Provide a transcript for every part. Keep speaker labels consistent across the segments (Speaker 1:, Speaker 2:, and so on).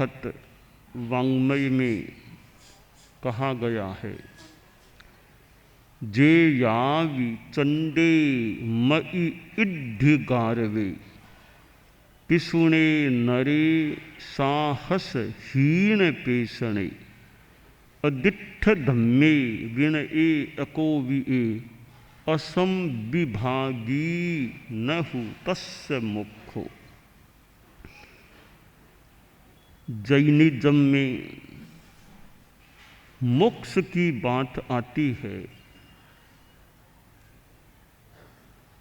Speaker 1: वक्त वाङ्मय में कहा गया है, जे यावि चंडे मई इड्ढि गारवे, पिसुणे नरे साहस हीण पेशणे, अदिट्ठ धम्मे विण ए अकोविए, असम विभागी नहु तस्य मुखो। जैनिज्म में मोक्ष की बात आती है।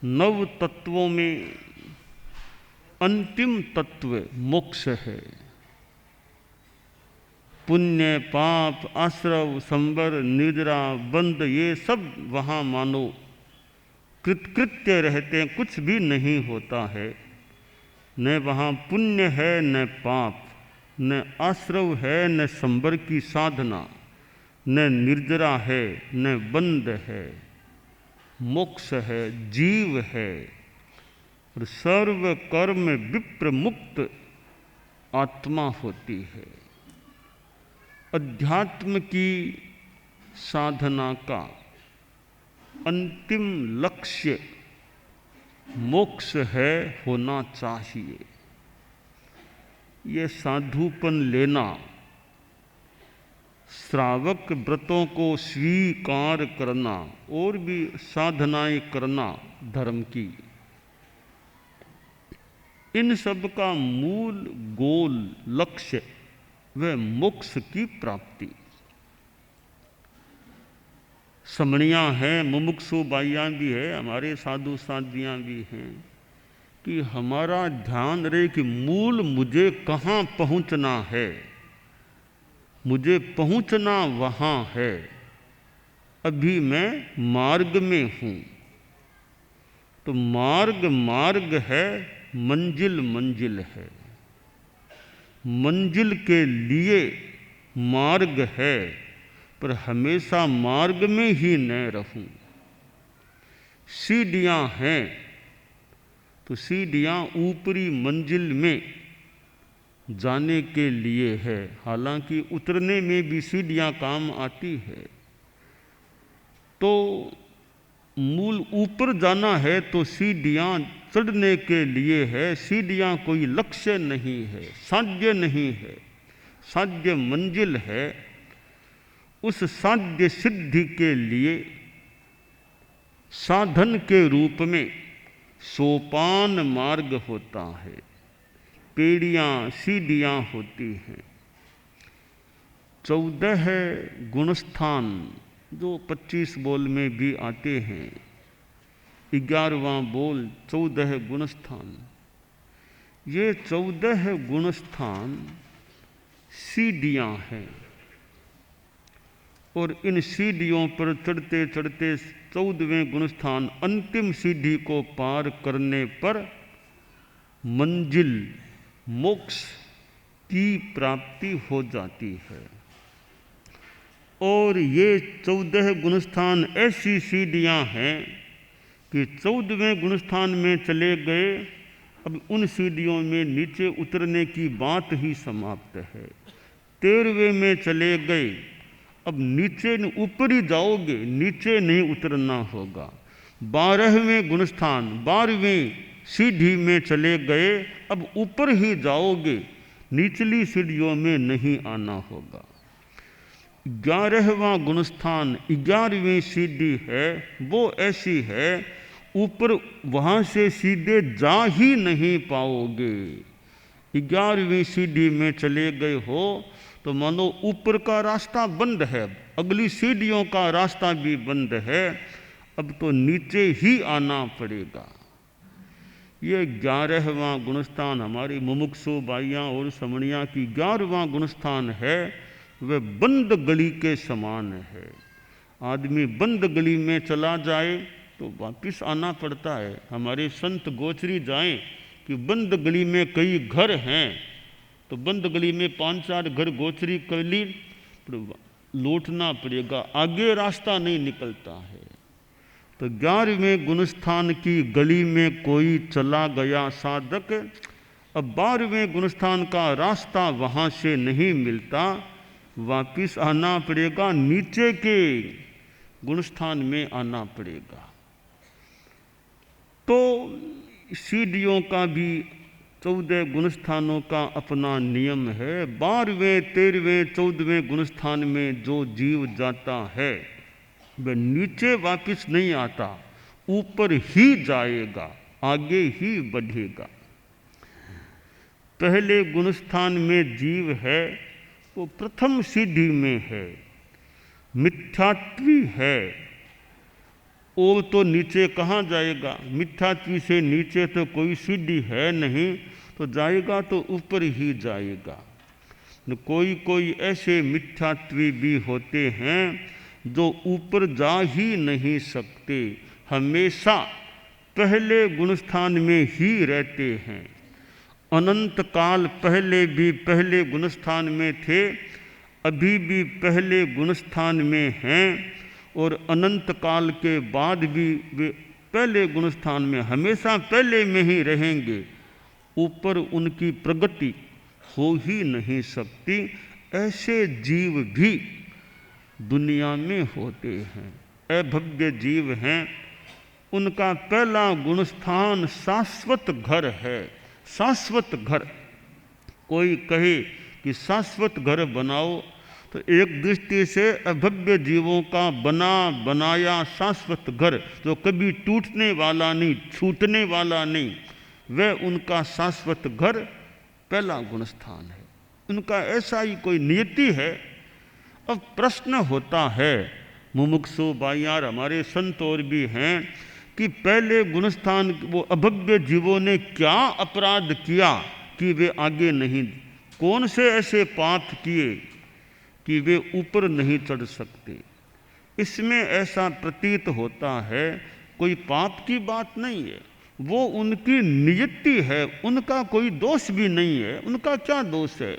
Speaker 1: नव तत्वों में अंतिम तत्व मोक्ष है। पुण्य पाप आश्रव संवर निद्रा बंध ये सब वहाँ मानो कृत्य रहते हैं, कुछ भी नहीं होता है। न वहाँ पुण्य है न पाप, न आश्रव है न संवर की साधना, न निर्जरा है न बंध है। मोक्ष है, जीव है और सर्व कर्म विप्र मुक्त आत्मा होती है। अध्यात्म की साधना का अंतिम लक्ष्य मोक्ष है, होना चाहिए। ये साधुपन लेना, श्रावक व्रतों को स्वीकार करना और भी साधनाएं करना धर्म की, इन सब का मूल गोल लक्ष्य वह मोक्ष की प्राप्ति। समणियाँ हैं, मुमुक्षु बाइयाँ भी है, हमारे साधु साध्वियाँ भी हैं कि हमारा ध्यान रहे कि मूल मुझे कहाँ पहुँचना है। मुझे पहुँचना वहाँ है, अभी मैं मार्ग में हूँ। तो मार्ग मार्ग है, मंजिल मंजिल है। मंजिल के लिए मार्ग है, पर हमेशा मार्ग में ही न रहूं। सीढ़ियाँ हैं तो सीढ़ियाँ ऊपरी मंजिल में जाने के लिए है, हालांकि उतरने में भी सीढ़ियाँ काम आती है। तो मूल ऊपर जाना है तो सीढ़ियाँ चढ़ने के लिए है। सीढ़ियाँ कोई लक्ष्य नहीं है, साध्य नहीं है, साध्य मंजिल है। उस साध्य सिद्धि के लिए साधन के रूप में सोपान मार्ग होता है, पेड़ियाँ सीढ़ियाँ होती हैं। 14 गुणस्थान जो 25 बोल में भी आते हैं, 11वां बोल 14 गुणस्थान। ये 14 गुणस्थान सीढ़ियाँ हैं और इन सीढ़ियों पर चढ़ते चढ़ते 14वें गुणस्थान अंतिम सीढ़ी को पार करने पर मंजिल मोक्ष की प्राप्ति हो जाती है। और ये 14 गुणस्थान ऐसी सीढ़ियाँ हैं कि 14वें गुणस्थान में चले गए, अब उन सीढ़ियों में नीचे उतरने की बात ही समाप्त है। 13वें में चले गए, अब नीचे ऊपर ही जाओगे, नीचे नहीं उतरना होगा। 12वें गुणस्थान 12वीं सीढ़ी में चले गए, अब ऊपर ही जाओगे, निचली सीढ़ियों में नहीं आना होगा। 11वां गुणस्थान 11वीं सीढ़ी है, वो ऐसी है ऊपर वहाँ से सीधे जा ही नहीं पाओगे। 11वीं सीढ़ी में चले गए हो तो मानो ऊपर का रास्ता बंद है, अगली सीढ़ियों का रास्ता भी बंद है, अब तो नीचे ही आना पड़ेगा। ये 11वां गुणस्थान हमारी मुमुक्षु बाइयाँ और समणियाँ की 11वां गुणस्थान है, वह बंद गली के समान है। आदमी बंद गली में चला जाए तो वापिस आना पड़ता है। हमारे संत गोचरी जाएं कि बंद गली में कई घर हैं, तो बंद गली में 5-4 घर गोचरी कर ली, लौटना पड़ेगा, आगे रास्ता नहीं निकलता है। तो 11वें गुणस्थान की गली में कोई चला गया साधक, अब 12वें गुणस्थान का रास्ता वहाँ से नहीं मिलता, वापिस आना पड़ेगा, नीचे के गुणस्थान में आना पड़ेगा। तो सीढ़ियों का भी 14 गुणस्थानों का अपना नियम है। 12वें 13वें 14वें गुणस्थान में जो जीव जाता है वह नीचे वापस नहीं आता, ऊपर ही जाएगा, आगे ही बढ़ेगा। पहले गुणस्थान में जीव है वो प्रथम सीढ़ी में है, मिथ्यात्वी है, वो तो नीचे कहाँ जाएगा? मिथ्यात्वी से नीचे तो कोई सीढ़ी है नहीं, तो जाएगा तो ऊपर ही जाएगा। कोई कोई ऐसे मिथ्यात्वी भी होते हैं जो ऊपर जा ही नहीं सकते, हमेशा पहले गुणस्थान में ही रहते हैं। अनंत काल पहले भी पहले गुणस्थान में थे, अभी भी पहले गुणस्थान में हैं, और अनंत काल के बाद भी वे पहले गुणस्थान में हमेशा पहले में ही रहेंगे। ऊपर उनकी प्रगति हो ही नहीं सकती। ऐसे जीव भी दुनिया में होते हैं, अभव्य जीव हैं। उनका पहला गुणस्थान शाश्वत घर है। शाश्वत घर, कोई कहे कि शाश्वत घर बनाओ, तो एक दृष्टि से अभव्य जीवों का बना बनाया शाश्वत घर जो कभी टूटने वाला नहीं, छूटने वाला नहीं, वह उनका शाश्वत घर पहला गुणस्थान है। उनका ऐसा ही कोई नियति है। अब प्रश्न होता है, मुमुक्षु बायार हमारे संत और भी हैं, कि पहले गुणस्थान वो अभव्य जीवों ने क्या अपराध किया कि वे आगे नहीं, कौन से ऐसे पाप किए कि वे ऊपर नहीं चढ़ सकते? इसमें ऐसा प्रतीत होता है कोई पाप की बात नहीं है, वो उनकी नियति है, उनका कोई दोष भी नहीं है। उनका क्या दोष है?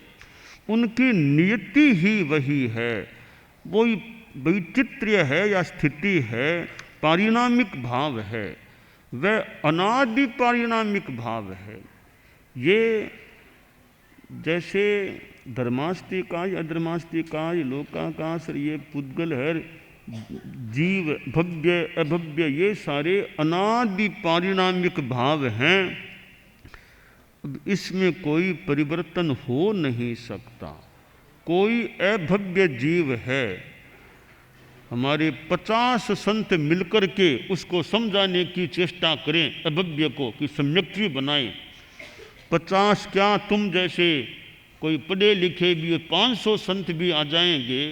Speaker 1: उनकी नियति ही वही है। वो वैचित्र्य है या स्थिति है, पारिणामिक भाव है, वह अनादि पारिणामिक भाव है। ये जैसे धर्मास्तिकाय अधर्मास्तिकाय लोकाकाश, ये पुद्गल है, जीव भव्य अभव्य, ये सारे अनादि पारिणामिक भाव हैं। इसमें कोई परिवर्तन हो नहीं सकता। कोई अभव्य जीव है, हमारे 50 संत मिलकर के उसको समझाने की चेष्टा करें अभव्य को कि सम्यक्त्वी बनाएं। 50 क्या, तुम जैसे कोई पढ़े लिखे भी 500 संत भी आ जाएंगे,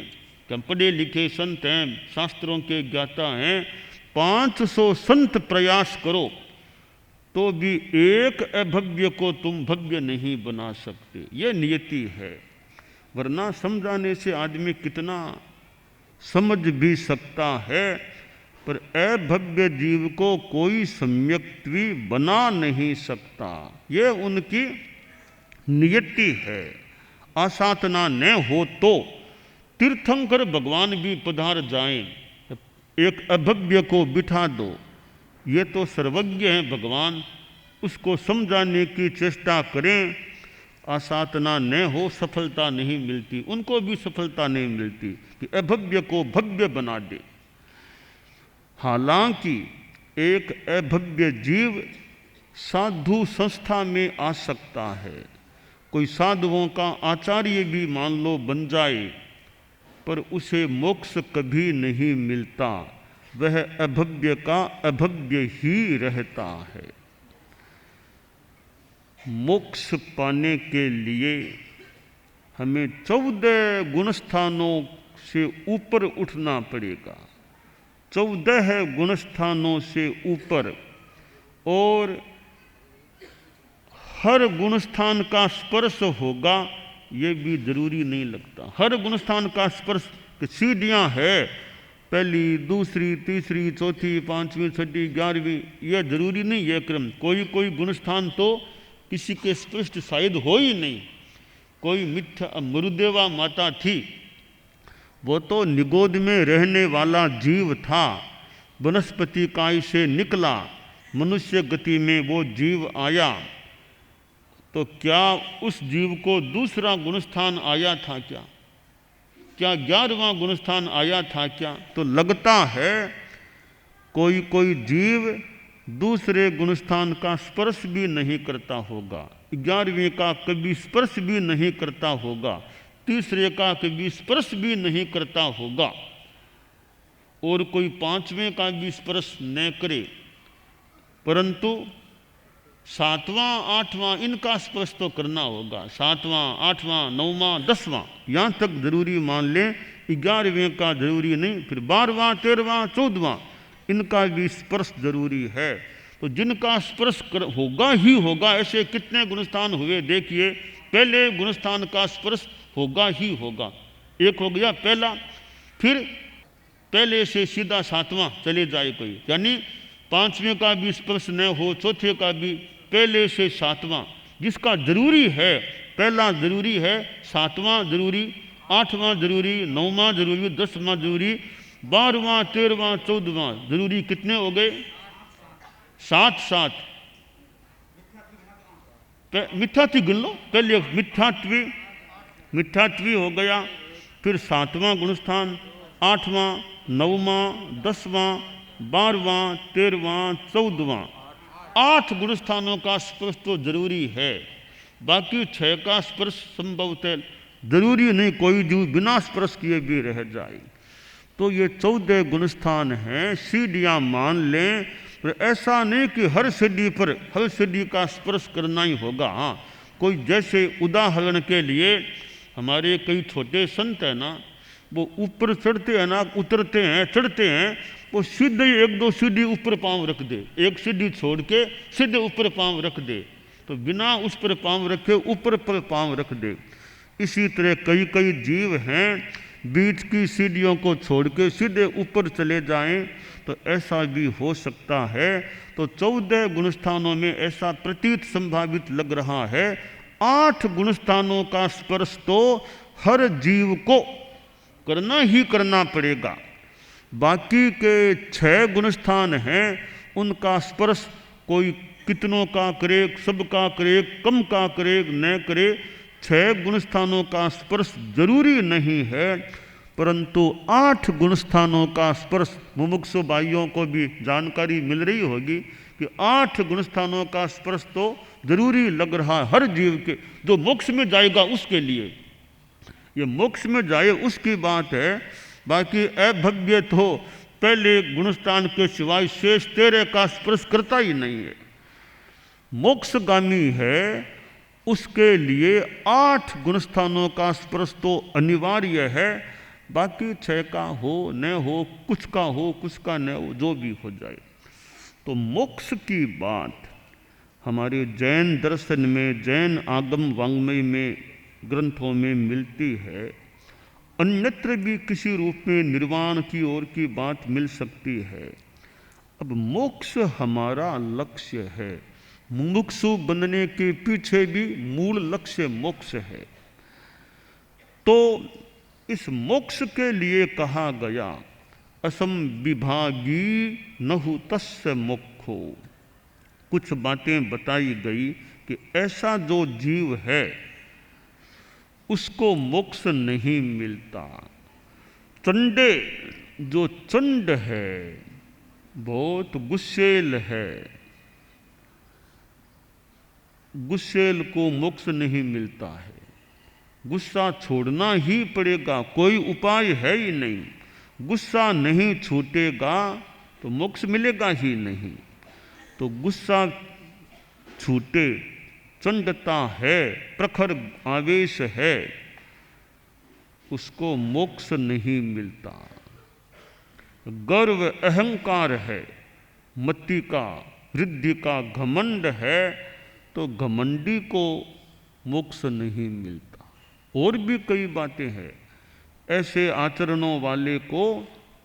Speaker 1: क्या पढ़े लिखे संत हैं, शास्त्रों के ज्ञाता हैं, 500 संत प्रयास करो तो भी एक अभव्य को तुम भव्य नहीं बना सकते। ये नियति है। वरना समझाने से आदमी कितना समझ भी सकता है, पर अभव्य जीव को कोई सम्यक्त्वी बना नहीं सकता। ये उनकी नियति है। आसाधना न हो तो तीर्थंकर भगवान भी पधार जाएं, एक अभव्य को बिठा दो, ये तो सर्वज्ञ है भगवान, उसको समझाने की चेष्टा करें। आसाधना न हो सफलता नहीं मिलती, उनको भी सफलता नहीं मिलती कि अभव्य को भव्य बना दे। हालांकि एक अभव्य जीव साधु संस्था में आ सकता है, कोई साधुओं का आचार्य भी मान लो बन जाए, पर उसे मोक्ष कभी नहीं मिलता, वह अभव्य का अभव्य ही रहता है। मोक्ष पाने के लिए हमें 14 गुणस्थानों से ऊपर उठना पड़ेगा, 14 गुणस्थानों से ऊपर, और हर गुणस्थान का स्पर्श होगा ये भी जरूरी नहीं लगता। हर गुणस्थान का स्पर्श, सीढ़ियाँ है, पहली दूसरी तीसरी चौथी पांचवी छठी 11वीं, यह जरूरी नहीं है क्रम। कोई कोई गुणस्थान तो किसी के स्पष्ट शायद हो ही नहीं। कोई मिथ्या मरुदेवा माता थी, वो तो निगोद में रहने वाला जीव था, वनस्पति काय से निकला, मनुष्य गति में वो जीव आया, तो क्या उस जीव को दूसरा गुणस्थान आया था क्या? क्या 11वां गुणस्थान आया था क्या? तो लगता है कोई कोई जीव दूसरे गुणस्थान का स्पर्श भी नहीं करता होगा, 11वें का कभी स्पर्श भी नहीं करता होगा, तीसरे का कभी स्पर्श भी नहीं करता होगा, और कोई 5वें का भी स्पर्श न करे, परंतु 7वां 8वां इनका स्पर्श तो करना होगा। 7वां 8वां 9वां 10वां यहाँ तक जरूरी मान लें, 11वें का जरूरी नहीं, फिर 12वां 13वां 14वां इनका भी स्पर्श जरूरी है। तो जिनका स्पर्श होगा ही होगा, ऐसे कितने गुणस्थान हुए देखिए, पहले गुणस्थान का स्पर्श होगा ही होगा। एक हो गया पहला, फिर पहले से सीधा 7वां चले जाए कोई, यानी 5वें का भी स्पर्श न हो, चौथे का भी, पहले से 7वां जिसका जरूरी है, पहला जरूरी है, 7वां जरूरी, 8वां जरूरी, 9वां जरूरी, 10वां जरूरी, 12वां 13वां 14वां जरूरी। कितने हो गए? 7 7। मिथ्यात्वी गिन लो, पहले मिथ्यात्वी हो गया, फिर 7वां गुणस्थान, 8वां 9वां 10वां 12वां 13वां 14वां, 8 गुणस्थानों का स्पर्श तो जरूरी है। बाकी 6 का स्पर्श संभवतः जरूरी नहीं, कोई जीव बिना स्पर्श किए भी रह जाए। तो ये 14 गुणस्थान हैं, सीढ़ियाँ मान लें, पर ऐसा नहीं कि हर सीढ़ी पर हर सीढ़ी का स्पर्श करना ही होगा। हाँ, कोई जैसे उदाहरण के लिए हमारे कई छोटे संत हैं ना, वो ऊपर चढ़ते हैं ना, उतरते हैं, चढ़ते हैं, वो सीधे 1-2 सीढ़ी ऊपर पाँव रख दे, एक सीढ़ी छोड़ के सीधे ऊपर पाँव रख दे, तो बिना उस पर पाँव रखे ऊपर पर पाँव रख दे। इसी तरह कई कई जीव हैं, बीच की सीढ़ियों को छोड़ के सीधे ऊपर चले जाएं, तो ऐसा भी हो सकता है। तो 14 गुणस्थानों में ऐसा प्रतीत संभावित लग रहा है, 8 गुणस्थानों का स्पर्श तो हर जीव को करना ही करना पड़ेगा। बाकी के 6 गुणस्थान हैं, उनका स्पर्श कोई कितनों का करे, सबका करे, कम का करे, न करे, 6 गुणस्थानों का स्पर्श जरूरी नहीं है, परंतु 8 गुणस्थानों का स्पर्श मुमुक्षु भाइयों को भी जानकारी मिल रही होगी कि 8 गुणस्थानों का स्पर्श तो जरूरी लग रहा है हर जीव के, जो मोक्ष में जाएगा उसके लिए। ये मोक्ष में जाए उसकी बात है, बाकी अभव्य तो पहले गुणस्थान के सिवाय शेष 13 का स्पर्श करता ही नहीं है। मोक्षगामी है, उसके लिए 8 गुणस्थानों का स्पर्श तो अनिवार्य है, बाकी 6 का हो न हो, कुछ का हो कुछ का न हो, जो भी हो जाए। तो मोक्ष की बात हमारे जैन दर्शन में, जैन आगम वाङ्मय में, ग्रंथों में मिलती है। अन्यत्र भी किसी रूप में निर्वाण की ओर की बात मिल सकती है। अब मोक्ष हमारा लक्ष्य है, मुमुक्षु बनने के पीछे भी मूल लक्ष्य मोक्ष है। तो इस मोक्ष के लिए कहा गया असम विभागी नहु तस्य मोक्षो। कुछ बातें बताई गई कि ऐसा जो जीव है उसको मोक्ष नहीं मिलता। चंडे जो चंड है, बहुत गुस्सेल है, गुस्सेल को मोक्ष नहीं मिलता है, गुस्सा छोड़ना ही पड़ेगा, कोई उपाय है ही नहीं। गुस्सा नहीं छूटेगा तो मोक्ष मिलेगा ही नहीं। तो गुस्सा छूटे, चंडता है, प्रखर आवेश है, उसको मोक्ष नहीं मिलता। गर्व अहंकार है, मति का, वृद्धि का घमंड है, तो घमंडी को मोक्ष नहीं मिलता। और भी कई बातें हैं, ऐसे आचरणों वाले को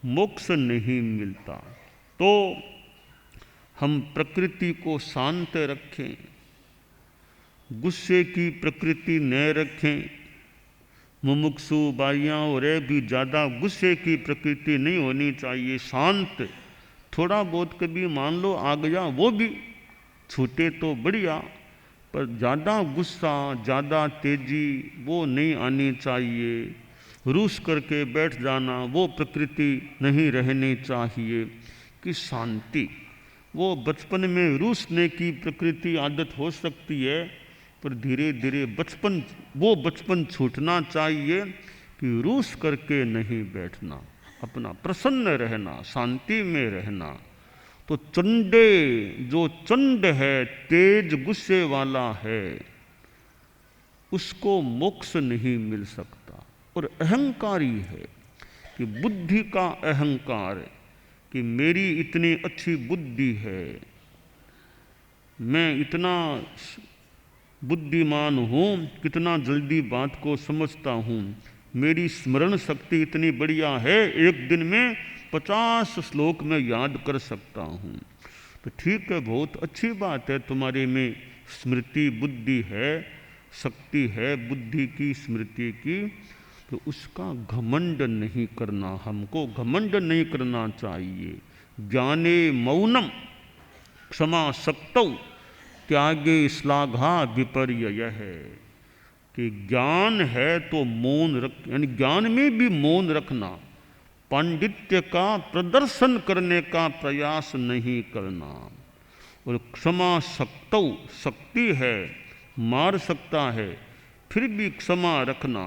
Speaker 1: मोक्ष नहीं मिलता। तो हम प्रकृति को शांत रखें, गुस्से की प्रकृति न रखें। मुमुक्षु बाइयाँ और भी ज़्यादा गुस्से की प्रकृति नहीं होनी चाहिए, शांत। थोड़ा बहुत कभी मान लो आ गया वो भी छूटे तो बढ़िया, पर ज़्यादा गुस्सा, ज़्यादा तेज़ी वो नहीं आनी चाहिए। रूस करके बैठ जाना वो प्रकृति नहीं रहनी चाहिए। कि शांति, वो बचपन में रूसने की प्रकृति आदत हो सकती है, पर धीरे धीरे बचपन छूटना चाहिए कि रूस करके नहीं बैठना, अपना प्रसन्न रहना, शांति में रहना। तो जो चंड है, तेज गुस्से वाला है, उसको मोक्ष नहीं मिल सकता। और अहंकारी है कि बुद्धि का अहंकार, कि मेरी इतनी अच्छी बुद्धि है, मैं इतना बुद्धिमान हूँ, कितना जल्दी बात को समझता हूँ, मेरी स्मरण शक्ति इतनी बढ़िया है, एक दिन में 50 श्लोक में याद कर सकता हूँ। तो ठीक है, बहुत अच्छी बात है, तुम्हारे में स्मृति बुद्धि है, शक्ति है बुद्धि की, स्मृति की। तो उसका घमंड नहीं करना, हमको घमंड नहीं करना चाहिए। ज्ञाने मौनम क्षमा शक्तौ त्यागे श्लाघा विपर्यय है। कि ज्ञान है तो मौन रख, यानी ज्ञान में भी मौन रखना, पांडित्य का प्रदर्शन करने का प्रयास नहीं करना। और क्षमा शक्तौ, शक्ति है, मार सकता है, फिर भी क्षमा रखना,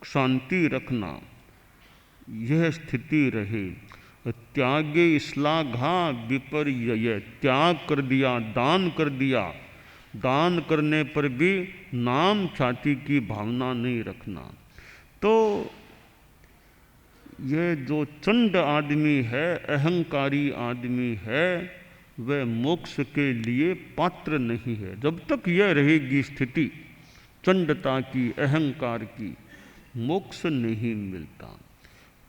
Speaker 1: शांति रखना, यह स्थिति रहे। त्यागे श्लाघा विपर्यय, त्याग कर दिया, दान कर दिया, दान करने पर भी नाम ख्याति की भावना नहीं रखना। तो यह जो चंड आदमी है, अहंकारी आदमी है, वह मोक्ष के लिए पात्र नहीं है। जब तक यह रहेगी स्थिति चंडता की, अहंकार की, मोक्ष नहीं मिलता।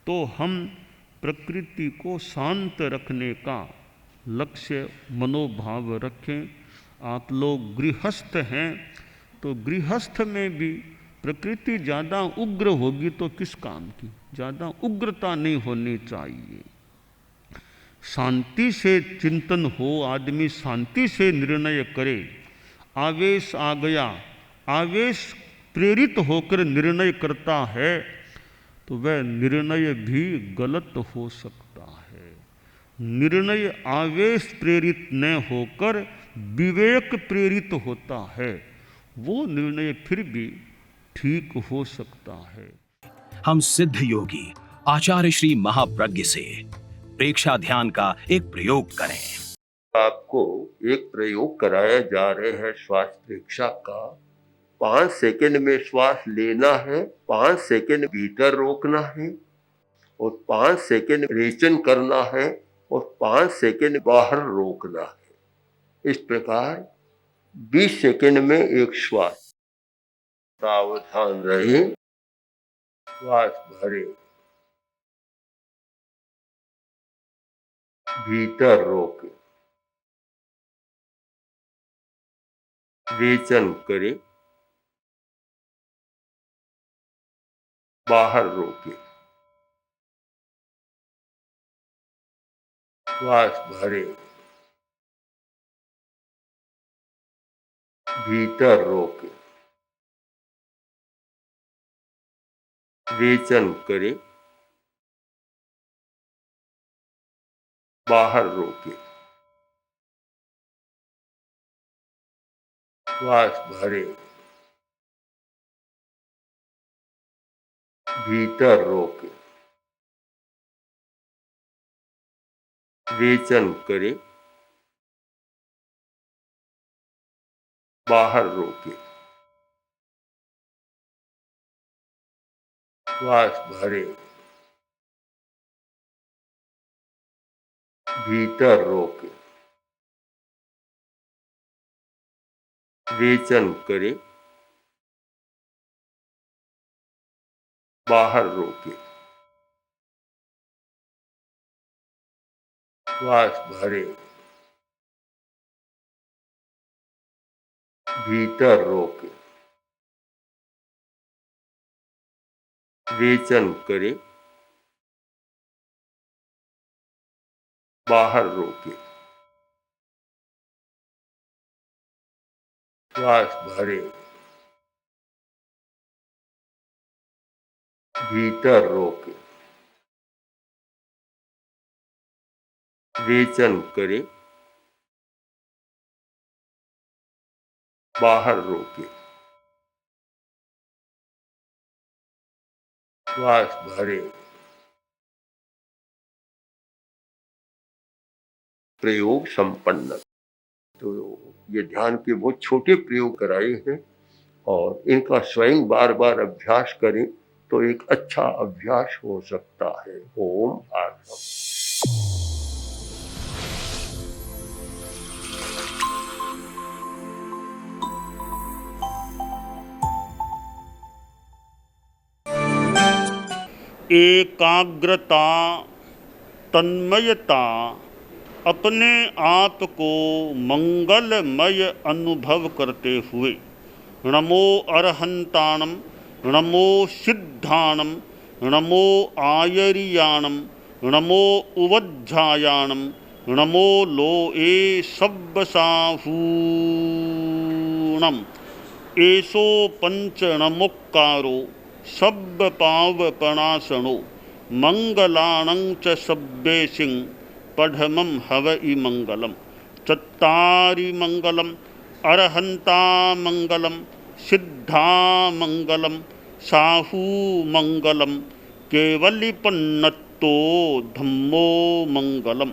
Speaker 1: तो हम प्रकृति को शांत रखने का लक्ष्य, मनोभाव रखें। आप लोग गृहस्थ हैं, तो गृहस्थ में भी प्रकृति ज़्यादा उग्र होगी तो किस काम की, ज़्यादा उग्रता नहीं होनी चाहिए। शांति से चिंतन हो, आदमी शांति से निर्णय करे। आवेश आ गया, आवेश प्रेरित होकर निर्णय करता है, तो वह निर्णय भी गलत हो सकता है। निर्णय आवेश प्रेरित न होकर विवेक प्रेरित होता है, वो निर्णय फिर भी ठीक हो सकता है।
Speaker 2: हम सिद्ध योगी आचार्य श्री महाप्रज्ञ से प्रेक्षा ध्यान का एक प्रयोग करें।
Speaker 3: आपको एक प्रयोग कराया जा रहे हैं श्वास प्रेक्षा का। 5 सेकंड में श्वास लेना है, 5 सेकंड भीतर रोकना है और 5 सेकंड रेचन करना है और 5 सेकंड बाहर रोकना है। इस प्रकार 20 सेकंड में एक श्वास। सावधान रहे, श्वास भरे, भीतर रोके, रेचन करे, बाहर रोके, श्वास भरे, भीतर रोके, रेचन करे, बाहर रोके, श्वास भरे, भीतर रोके, रेचन करे, बाहर रोके, श्वास भरे, भीतर रोके, रेचन करे, बाहर रोके, श्वास भरे, भीतर रोके, रेचन करे, बाहर रोके। श्वास भरे, भीतर रोके, रेचन करे, बाहर रोके, श्वास भरे, प्रयोग संपन्न। तो ये ध्यान के बहुत छोटे प्रयोग कराए हैं और इनका स्वयं बार बार अभ्यास करें तो एक अच्छा अभ्यास हो सकता है। ओम आत्मा।
Speaker 1: एकाग्रता, तन्मयता, अपने आप को मंगलमय अनुभव करते हुए नमो अरहंताणम, नमो सिद्धाणम, नमो आयरियाणम, नमो उवज्झायाणम, नमो लोए सब्बसाहूणम, एसो पंचणमुक्कारो सब्ब पावपणासनो, मंगलाणं च सब्बेसिं पढ़मं हवइ मंगलम। चत्तारि मंगलम, अरहंता मंगलम, सिद्धा मंगलम, साहू मंगलम, केवलिपन्नत्तो धम्मो मंगलम।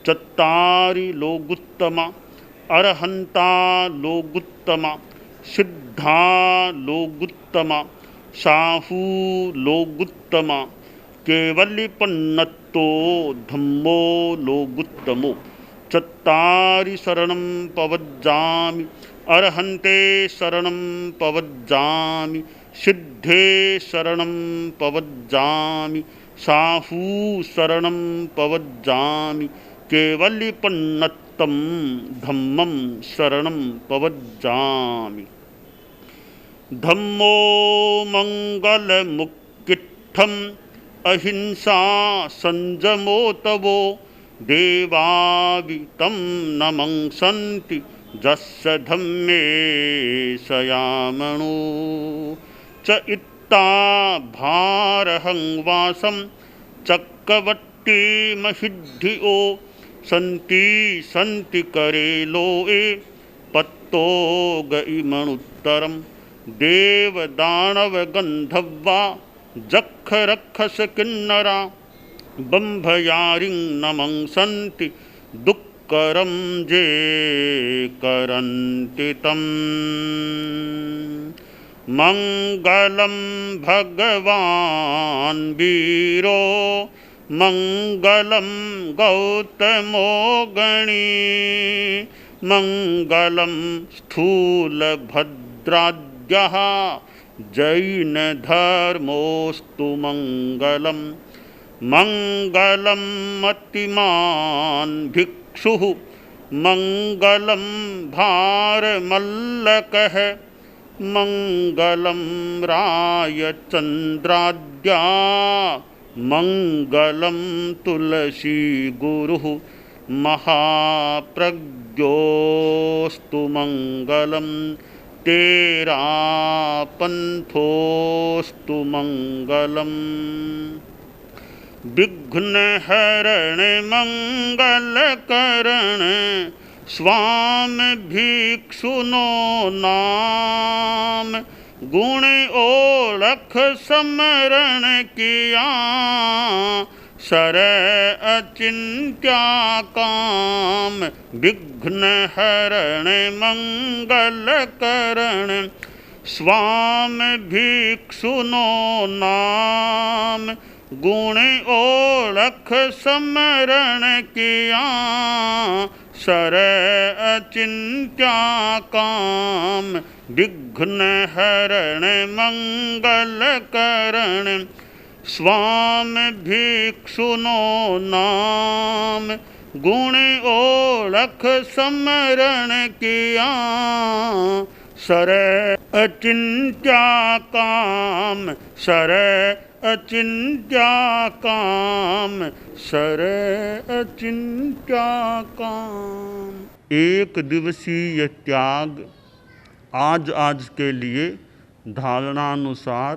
Speaker 1: चत्तारि लोगुत्तमा, अरहंता लोगुत्तमा, सिद्धा लोगुत्तमा, साहू लोगुत्तमा, केवलिपन्नत्तो धम्मो लोगुत्तमो। चत्तारि शरणं पवज्जामि, अरहन्ते शरणं पवज्जामि, सिद्धे शरणं पवज्जामि, साहू शरणं पवज्जामि, केवलिपन्नत्तं धम्मं शरणं पवज्जामि। धम्मो मंगलमुक्किट्ठम्, अहिंसा संजमो तवो, देवावितं नमंसन्ति जस्य धम्मे सयामणो। च इत्ता भारहं वासं चक्रवट्टी महिद्धिओ, सन्ति सन्ति करे लोए पत्तो गइमणुत्तरम्। देव दानव गंधर्वा जख रक्षस किन्नरा, बंभयारिं नमंसन्ति दुक्करं जे करन्ति तम्। मंगलं भगवान् वीरो, मंगलं गौतमो गणी, मंगलं स्थूलभद्राद्यः जैनधर्मोऽस्तु मंगलम्। मंगलं मतिमान् भिक्षुः, मंगलं भारमल्लकः, मंगलं रायचन्द्राद्या, मंगलं तुलसी गुरुः, महाप्रज्ञोऽस्तु मंगलम्। तेरा पंथोऽस्तु मंगलम्। विघ्नहरण मंगलकरण, स्वामी भिक्षुनो नाम, गुण ओळख समरण किया, सर अचिंत्या काम। विघ्नहरण मंगलकरण, स्वामी भिक्षुनो नाम, गुण ओळख समरण किया, सर अचिंत्या काम। विघ्नहरण मंगलकरण, स्वामी भिक्षुनो नाम, गुण ओळख समरण किया, सर अचिंत्या काम, सर अचिंत्या काम, सर अचिंत्या काम। एक दिवसीय त्याग आज आज के लिए धारणानुसार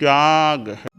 Speaker 1: त्याग है।